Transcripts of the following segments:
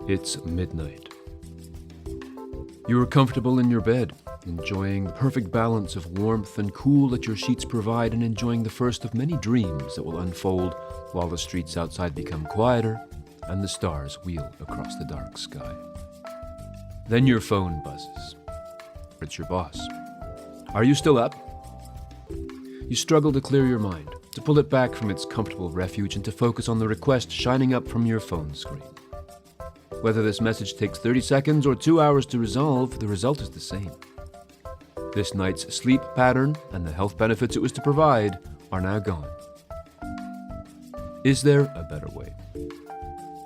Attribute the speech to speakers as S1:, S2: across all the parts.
S1: It's midnight. You are comfortable in your bed, enjoying the perfect balance of warmth and cool that your sheets provide, and enjoying the first of many dreams that will unfold while the streets outside become quieter and the stars wheel across the dark sky. Then your phone buzzes. It's your boss. Are you still up? You struggle to clear your mind, to pull it back from its comfortable refuge and to focus on the request shining up from your phone screen. Whether this message takes 30 seconds or 2 hours to resolve, the result is the same. This night's sleep pattern and the health benefits it was to provide are now gone. Is there a better way?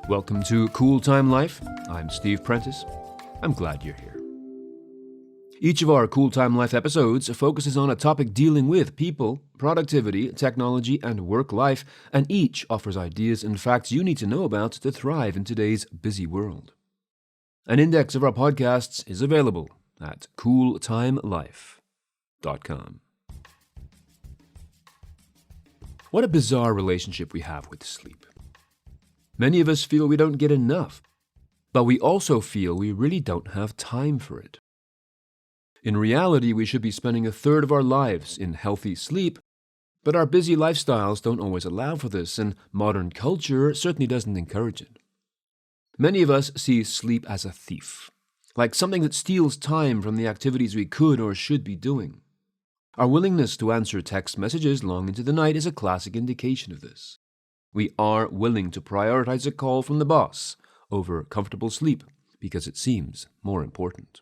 S1: Welcome to Cool Time Life. I'm Steve Prentice. I'm glad you're here. Each of our Cool Time Life episodes focuses on a topic dealing with people, productivity, technology, and work life, and each offers ideas and facts you need to know about to thrive in today's busy world. An index of our podcasts is available at cooltimelife.com. What a bizarre relationship we have with sleep. Many of us feel we don't get enough, but we also feel we really don't have time for it. In reality, we should be spending a third of our lives in healthy sleep, but our busy lifestyles don't always allow for this, and modern culture certainly doesn't encourage it. Many of us see sleep as a thief, like something that steals time from the activities we could or should be doing. Our willingness to answer text messages long into the night is a classic indication of this. We are willing to prioritize a call from the boss over comfortable sleep because it seems more important.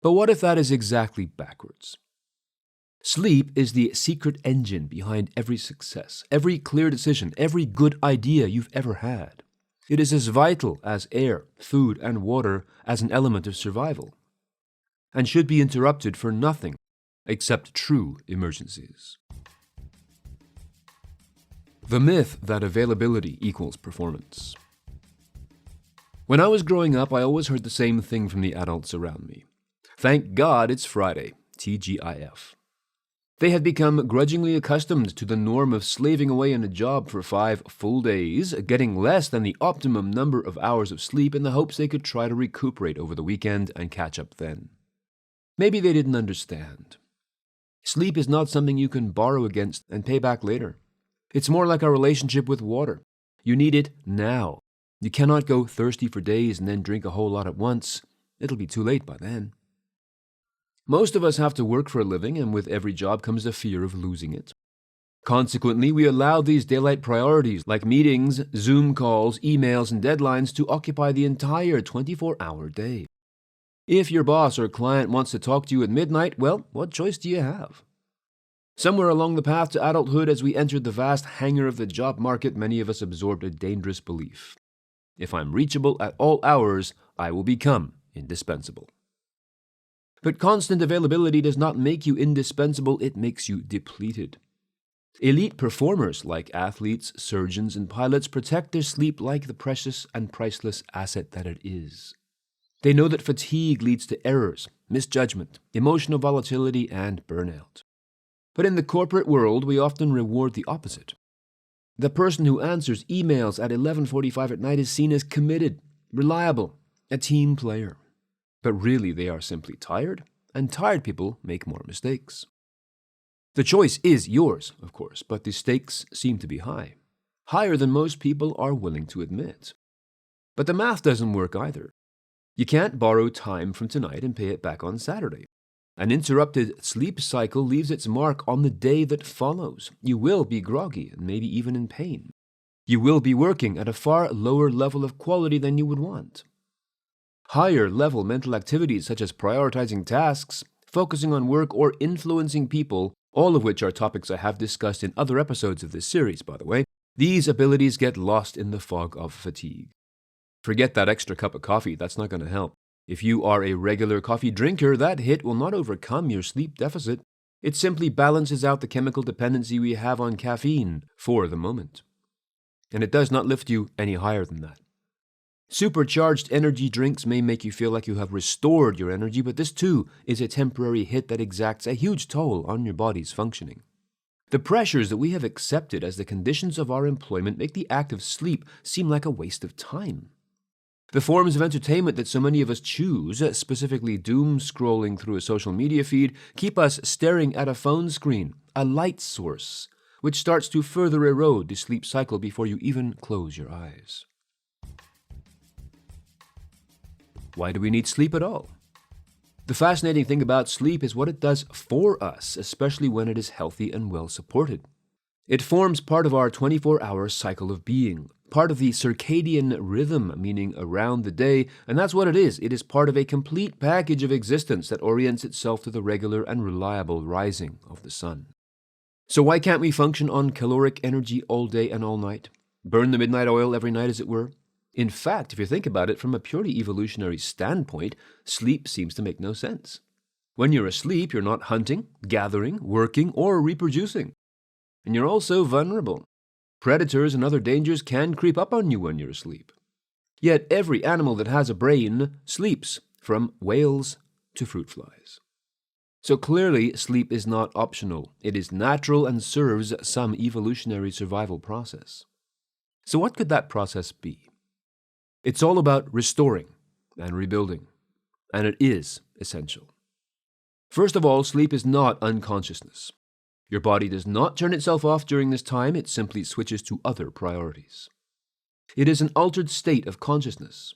S1: But what if that is exactly backwards? Sleep is the secret engine behind every success, every clear decision, every good idea you've ever had. It is as vital as air, food, and water as an element of survival, and should be interrupted for nothing except true emergencies. The myth that availability equals performance. When I was growing up, I always heard the same thing from the adults around me. Thank God it's Friday, TGIF. They had become grudgingly accustomed to the norm of slaving away in a job for 5 full days, getting less than the optimum number of hours of sleep in the hopes they could try to recuperate over the weekend and catch up then. Maybe they didn't understand. Sleep is not something you can borrow against and pay back later. It's more like a relationship with water. You need it now. You cannot go thirsty for days and then drink a whole lot at once. It'll be too late by then. Most of us have to work for a living, and with every job comes the fear of losing it. Consequently, we allow these daylight priorities like meetings, Zoom calls, emails, and deadlines to occupy the entire 24-hour day. If your boss or client wants to talk to you at midnight, well, what choice do you have? Somewhere along the path to adulthood, as we entered the vast hangar of the job market, many of us absorbed a dangerous belief. If I'm reachable at all hours, I will become indispensable. But constant availability does not make you indispensable, it makes you depleted. Elite performers like athletes, surgeons, and pilots protect their sleep like the precious and priceless asset that it is. They know that fatigue leads to errors, misjudgment, emotional volatility, and burnout. But in the corporate world, we often reward the opposite. The person who answers emails at 11:45 at night is seen as committed, reliable, a team player. But really, they are simply tired, and tired people make more mistakes. The choice is yours, of course, but the stakes seem to be high, higher than most people are willing to admit. But the math doesn't work either. You can't borrow time from tonight and pay it back on Saturday. An interrupted sleep cycle leaves its mark on the day that follows. You will be groggy and maybe even in pain. You will be working at a far lower level of quality than you would want. Higher-level mental activities such as prioritizing tasks, focusing on work, or influencing people, all of which are topics I have discussed in other episodes of this series, by the way, these abilities get lost in the fog of fatigue. Forget that extra cup of coffee, that's not going to help. If you are a regular coffee drinker, that hit will not overcome your sleep deficit. It simply balances out the chemical dependency we have on caffeine for the moment. And it does not lift you any higher than that. Supercharged energy drinks may make you feel like you have restored your energy, but this too is a temporary hit that exacts a huge toll on your body's functioning. The pressures that we have accepted as the conditions of our employment make the act of sleep seem like a waste of time. The forms of entertainment that so many of us choose, specifically doom scrolling through a social media feed, keep us staring at a phone screen, a light source, which starts to further erode the sleep cycle before you even close your eyes. Why do we need sleep at all? The fascinating thing about sleep is what it does for us, especially when it is healthy and well supported. It forms part of our 24-hour cycle of being, part of the circadian rhythm, meaning around the day, and that's what it is. It is part of a complete package of existence that orients itself to the regular and reliable rising of the sun. So why can't we function on caloric energy all day and all night? Burn the midnight oil every night, as it were? In fact, if you think about it from a purely evolutionary standpoint, sleep seems to make no sense. When you're asleep, you're not hunting, gathering, working, or reproducing. And you're also vulnerable. Predators and other dangers can creep up on you when you're asleep. Yet every animal that has a brain sleeps, from whales to fruit flies. So clearly, sleep is not optional. It is natural and serves some evolutionary survival process. So what could that process be? It's all about restoring and rebuilding, and it is essential. First of all, sleep is not unconsciousness. Your body does not turn itself off during this time, it simply switches to other priorities. It is an altered state of consciousness.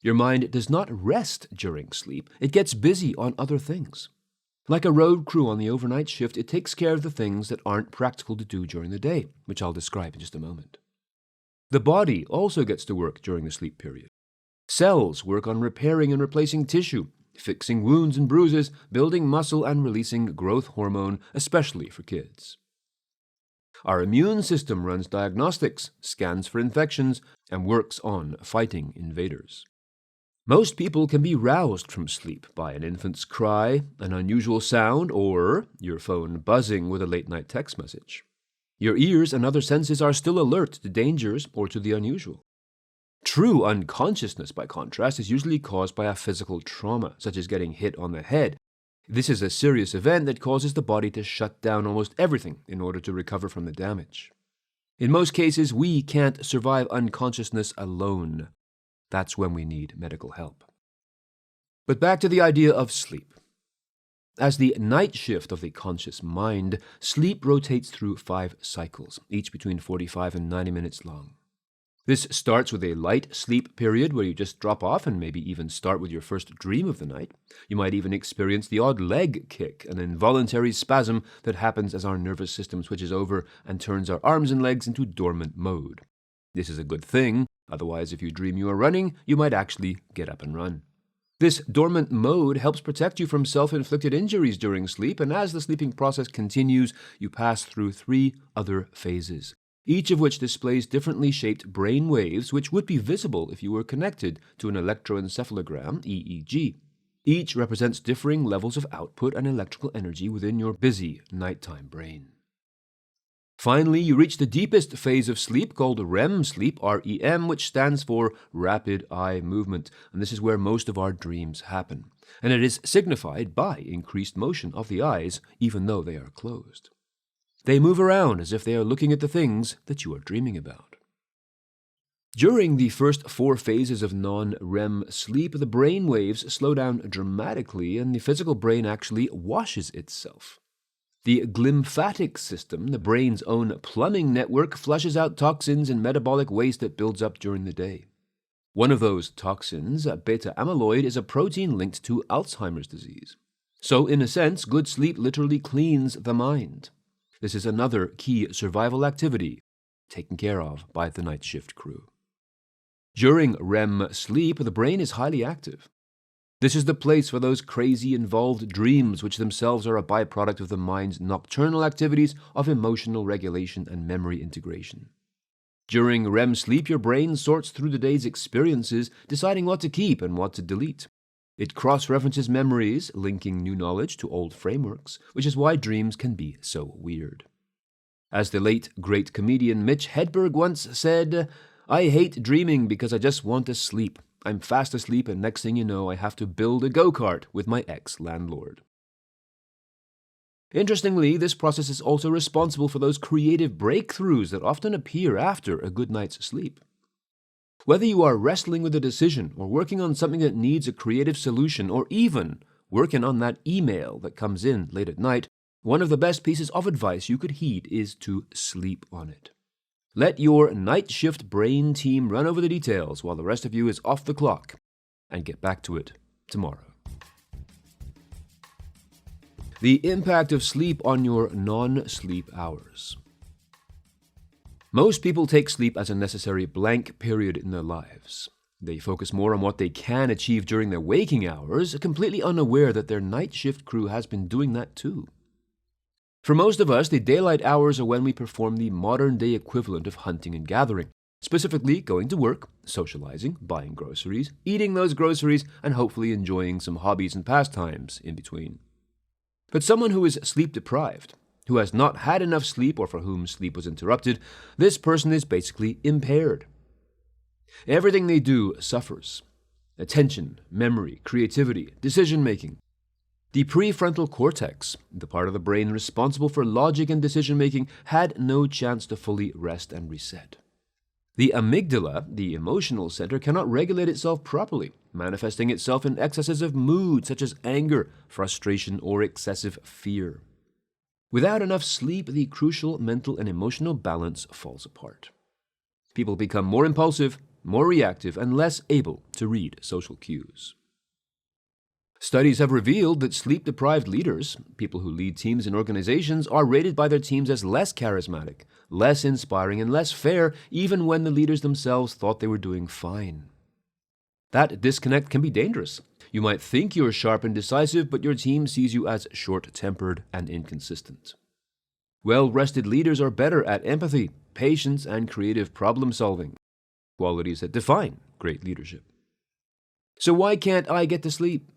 S1: Your mind does not rest during sleep, it gets busy on other things. Like a road crew on the overnight shift, it takes care of the things that aren't practical to do during the day, which I'll describe in just a moment. The body also gets to work during the sleep period. Cells work on repairing and replacing tissue, fixing wounds and bruises, building muscle, and releasing growth hormone, especially for kids. Our immune system runs diagnostics, scans for infections, and works on fighting invaders. Most people can be roused from sleep by an infant's cry, an unusual sound, or your phone buzzing with a late-night text message. Your ears and other senses are still alert to dangers or to the unusual. True unconsciousness, by contrast, is usually caused by a physical trauma, such as getting hit on the head. This is a serious event that causes the body to shut down almost everything in order to recover from the damage. In most cases, we can't survive unconsciousness alone. That's when we need medical help. But back to the idea of sleep. As the night shift of the conscious mind, sleep rotates through 5 cycles, each between 45 and 90 minutes long. This starts with a light sleep period where you just drop off and maybe even start with your first dream of the night. You might even experience the odd leg kick, an involuntary spasm that happens as our nervous system switches over and turns our arms and legs into dormant mode. This is a good thing, otherwise if you dream you are running, you might actually get up and run. This dormant mode helps protect you from self-inflicted injuries during sleep, and as the sleeping process continues, you pass through 3 other phases, each of which displays differently shaped brain waves which would be visible if you were connected to an electroencephalogram, EEG. Each represents differing levels of output and electrical energy within your busy nighttime brain. Finally, you reach the deepest phase of sleep called REM sleep, REM, which stands for rapid eye movement, and this is where most of our dreams happen. And it is signified by increased motion of the eyes, even though they are closed. They move around as if they are looking at the things that you are dreaming about. During the first 4 phases of non-REM sleep, the brain waves slow down dramatically and the physical brain actually washes itself. The glymphatic system, the brain's own plumbing network, flushes out toxins and metabolic waste that builds up during the day. One of those toxins, beta amyloid, is a protein linked to Alzheimer's disease. So, in a sense, good sleep literally cleans the mind. This is another key survival activity taken care of by the night shift crew. During REM sleep, the brain is highly active. This is the place for those crazy involved dreams, which themselves are a byproduct of the mind's nocturnal activities of emotional regulation and memory integration. During REM sleep, your brain sorts through the day's experiences, deciding what to keep and what to delete. It cross-references memories, linking new knowledge to old frameworks, which is why dreams can be so weird. As the late, great comedian Mitch Hedberg once said, "I hate dreaming because I just want to sleep. I'm fast asleep and next thing you know, I have to build a go-kart with my ex-landlord." Interestingly, this process is also responsible for those creative breakthroughs that often appear after a good night's sleep. Whether you are wrestling with a decision or working on something that needs a creative solution or even working on that email that comes in late at night, one of the best pieces of advice you could heed is to sleep on it. Let your night shift brain team run over the details while the rest of you is off the clock, and get back to it tomorrow. The impact of sleep on your non-sleep hours. Most people take sleep as a necessary blank period in their lives. They focus more on what they can achieve during their waking hours, completely unaware that their night shift crew has been doing that too. For most of us, the daylight hours are when we perform the modern-day equivalent of hunting and gathering, specifically going to work, socializing, buying groceries, eating those groceries, and hopefully enjoying some hobbies and pastimes in between. But someone who is sleep-deprived, who has not had enough sleep or for whom sleep was interrupted, this person is basically impaired. Everything they do suffers. Attention, memory, creativity, decision-making. The prefrontal cortex, the part of the brain responsible for logic and decision-making, had no chance to fully rest and reset. The amygdala, the emotional center, cannot regulate itself properly, manifesting itself in excesses of mood such as anger, frustration, or excessive fear. Without enough sleep, the crucial mental and emotional balance falls apart. People become more impulsive, more reactive, and less able to read social cues. Studies have revealed that sleep-deprived leaders, people who lead teams and organizations, are rated by their teams as less charismatic, less inspiring, and less fair, even when the leaders themselves thought they were doing fine. That disconnect can be dangerous. You might think you're sharp and decisive, but your team sees you as short-tempered and inconsistent. Well-rested leaders are better at empathy, patience, and creative problem-solving, qualities that define great leadership. So why can't I get to sleep?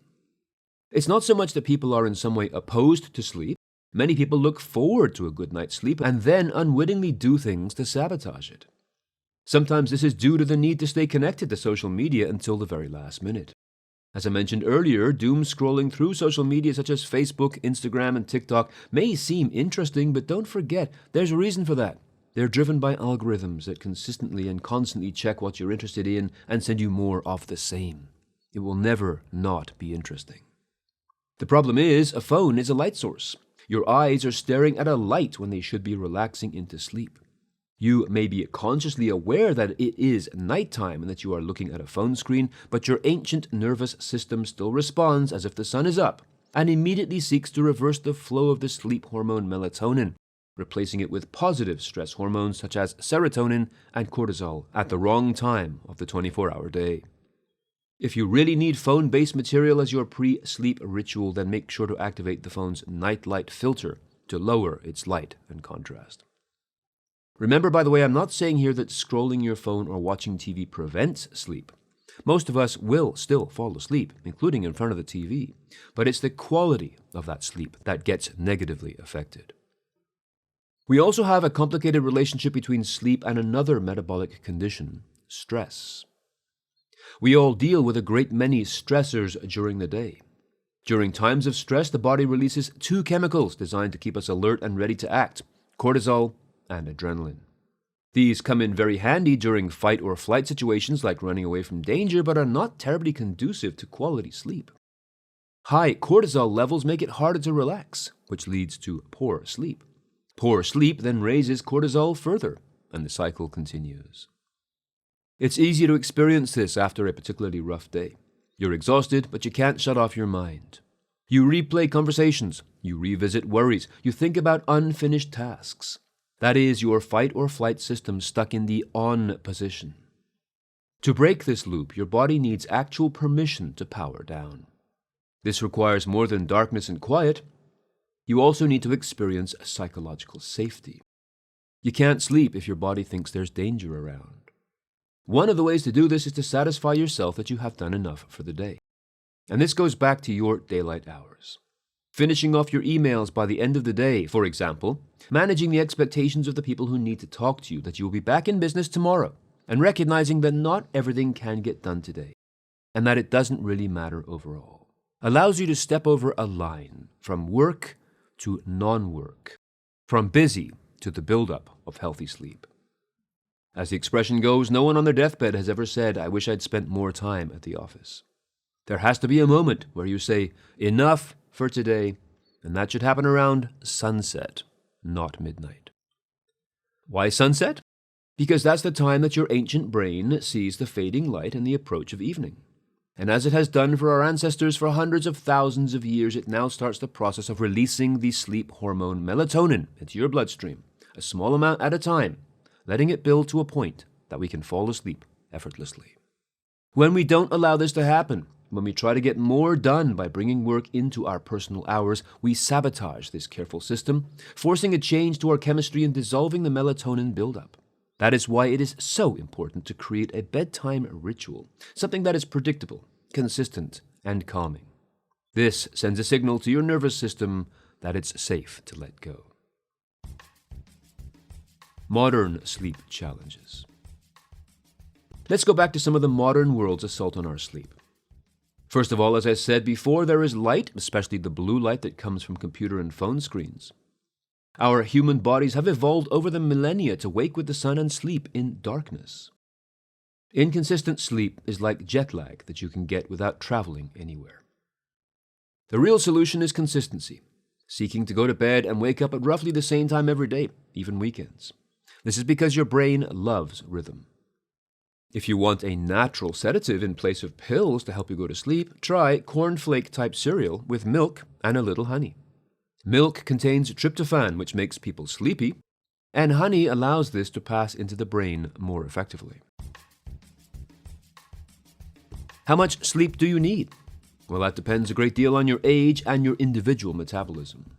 S1: It's not so much that people are in some way opposed to sleep. Many people look forward to a good night's sleep and then unwittingly do things to sabotage it. Sometimes this is due to the need to stay connected to social media until the very last minute. As I mentioned earlier, doom scrolling through social media such as Facebook, Instagram, and TikTok may seem interesting, but don't forget, there's a reason for that. They're driven by algorithms that consistently and constantly check what you're interested in and send you more of the same. It will never not be interesting. The problem is, a phone is a light source. Your eyes are staring at a light when they should be relaxing into sleep. You may be consciously aware that it is nighttime and that you are looking at a phone screen, but your ancient nervous system still responds as if the sun is up and immediately seeks to reverse the flow of the sleep hormone melatonin, replacing it with positive stress hormones such as serotonin and cortisol at the wrong time of the 24-hour day. If you really need phone-based material as your pre-sleep ritual, then make sure to activate the phone's night light filter to lower its light and contrast. Remember, by the way, I'm not saying here that scrolling your phone or watching TV prevents sleep. Most of us will still fall asleep, including in front of the TV, but it's the quality of that sleep that gets negatively affected. We also have a complicated relationship between sleep and another metabolic condition, stress. We all deal with a great many stressors during the day. During times of stress, the body releases two chemicals designed to keep us alert and ready to act, cortisol and adrenaline. These come in very handy during fight or flight situations like running away from danger, but are not terribly conducive to quality sleep. High cortisol levels make it harder to relax, which leads to poor sleep. Poor sleep then raises cortisol further, and the cycle continues. It's easy to experience this after a particularly rough day. You're exhausted, but you can't shut off your mind. You replay conversations, you revisit worries, you think about unfinished tasks. That is your fight or flight system stuck in the on position. To break this loop, your body needs actual permission to power down. This requires more than darkness and quiet. You also need to experience psychological safety. You can't sleep if your body thinks there's danger around. One of the ways to do this is to satisfy yourself that you have done enough for the day. And this goes back to your daylight hours. Finishing off your emails by the end of the day, for example, managing the expectations of the people who need to talk to you that you will be back in business tomorrow, and recognizing that not everything can get done today, and that it doesn't really matter overall, allows you to step over a line from work to non-work, from busy to the buildup of healthy sleep. As the expression goes, no one on their deathbed has ever said, "I wish I'd spent more time at the office." There has to be a moment where you say, "Enough for today," and that should happen around sunset, not midnight. Why sunset? Because that's the time that your ancient brain sees the fading light and the approach of evening. And as it has done for our ancestors for hundreds of thousands of years, it now starts the process of releasing the sleep hormone melatonin into your bloodstream, a small amount at a time, letting it build to a point that we can fall asleep effortlessly. When we don't allow this to happen, when we try to get more done by bringing work into our personal hours, we sabotage this careful system, forcing a change to our chemistry and dissolving the melatonin buildup. That is why it is so important to create a bedtime ritual, something that is predictable, consistent, and calming. This sends a signal to your nervous system that it's safe to let go. Modern sleep challenges. Let's go back to some of the modern world's assault on our sleep. First of all, as I said before, there is light, especially the blue light that comes from computer and phone screens. Our human bodies have evolved over the millennia to wake with the sun and sleep in darkness. Inconsistent sleep is like jet lag that you can get without traveling anywhere. The real solution is consistency, seeking to go to bed and wake up at roughly the same time every day, even weekends. This is because your brain loves rhythm. If you want a natural sedative in place of pills to help you go to sleep, try cornflake-type cereal with milk and a little honey. Milk contains tryptophan, which makes people sleepy, and honey allows this to pass into the brain more effectively. How much sleep do you need? Well, that depends a great deal on your age and your individual metabolism.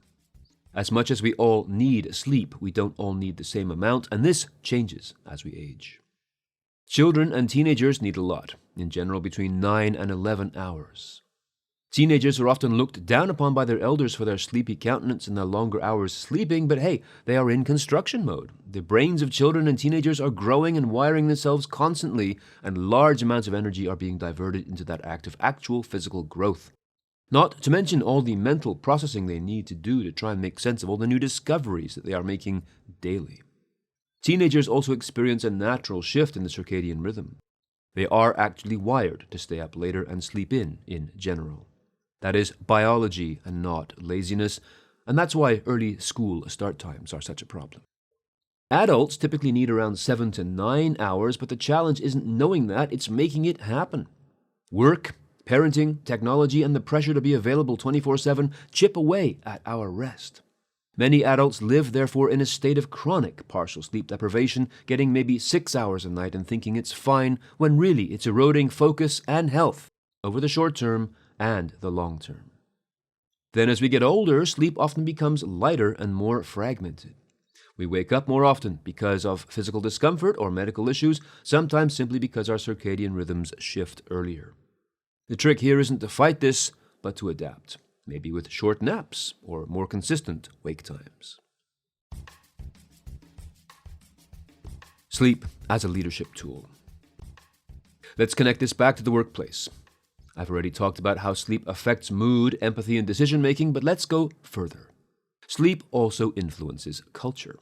S1: As much as we all need sleep, we don't all need the same amount, and this changes as we age. Children and teenagers need a lot, in general between 9 and 11 hours. Teenagers are often looked down upon by their elders for their sleepy countenance and their longer hours sleeping, but hey, they are in construction mode. The brains of children and teenagers are growing and wiring themselves constantly, and large amounts of energy are being diverted into that act of actual physical growth. Not to mention all the mental processing they need to do to try and make sense of all the new discoveries that they are making daily. Teenagers also experience a natural shift in the circadian rhythm. They are actually wired to stay up later and sleep in general. That is biology and not laziness, and that's why early school start times are such a problem. Adults typically need around 7 to 9 hours, but the challenge isn't knowing that, it's making it happen. Work, parenting, technology, and the pressure to be available 24/7 chip away at our rest. Many adults live, therefore, in a state of chronic partial sleep deprivation, getting maybe 6 hours a night and thinking it's fine, when really it's eroding focus and health over the short term and the long term. Then as we get older, sleep often becomes lighter and more fragmented. We wake up more often because of physical discomfort or medical issues, sometimes simply because our circadian rhythms shift earlier. The trick here isn't to fight this, but to adapt, maybe with short naps or more consistent wake times. Sleep as a leadership tool. Let's connect this back to the workplace. I've already talked about how sleep affects mood, empathy, and decision-making, but let's go further. Sleep also influences culture.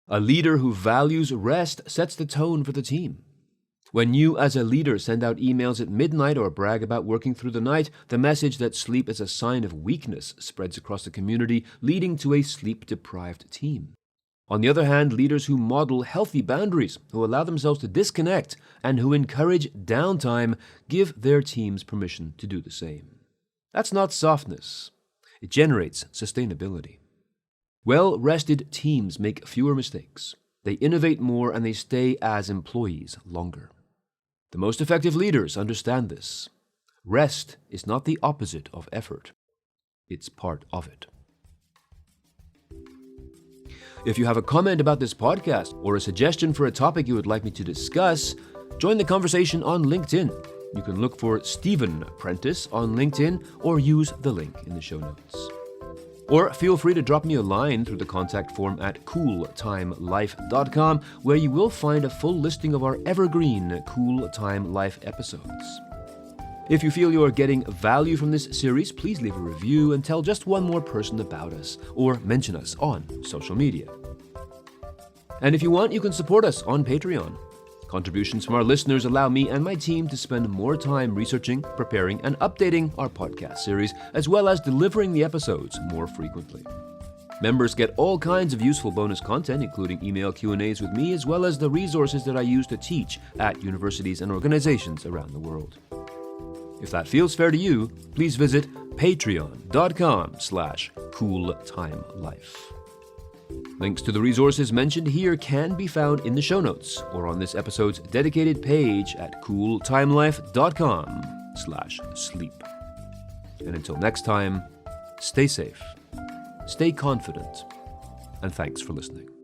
S1: A leader who values rest sets the tone for the team. When you as a leader send out emails at midnight or brag about working through the night, the message that sleep is a sign of weakness spreads across the community, leading to a sleep-deprived team. On the other hand, leaders who model healthy boundaries, who allow themselves to disconnect, and who encourage downtime, give their teams permission to do the same. That's not softness. It generates sustainability. Well-rested teams make fewer mistakes. They innovate more and they stay as employees longer. The most effective leaders understand this. Rest is not the opposite of effort. It's part of it. If you have a comment about this podcast or a suggestion for a topic you would like me to discuss, join the conversation on LinkedIn. You can look for Stephen Prentice on LinkedIn or use the link in the show notes. Or feel free to drop me a line through the contact form at cooltimelife.com, where you will find a full listing of our evergreen Cool Time Life episodes. If you feel you are getting value from this series, please leave a review and tell just one more person about us, or mention us on social media. And if you want, you can support us on Patreon. Contributions from our listeners allow me and my team to spend more time researching, preparing, and updating our podcast series, as well as delivering the episodes more frequently. Members get all kinds of useful bonus content, including email Q&As with me, as well as the resources that I use to teach at universities and organizations around the world. If that feels fair to you, please visit patreon.com/cooltimelife. Links to the resources mentioned here can be found in the show notes or on this episode's dedicated page at cooltimelife.com/sleep. And until next time, stay safe, stay confident, and thanks for listening.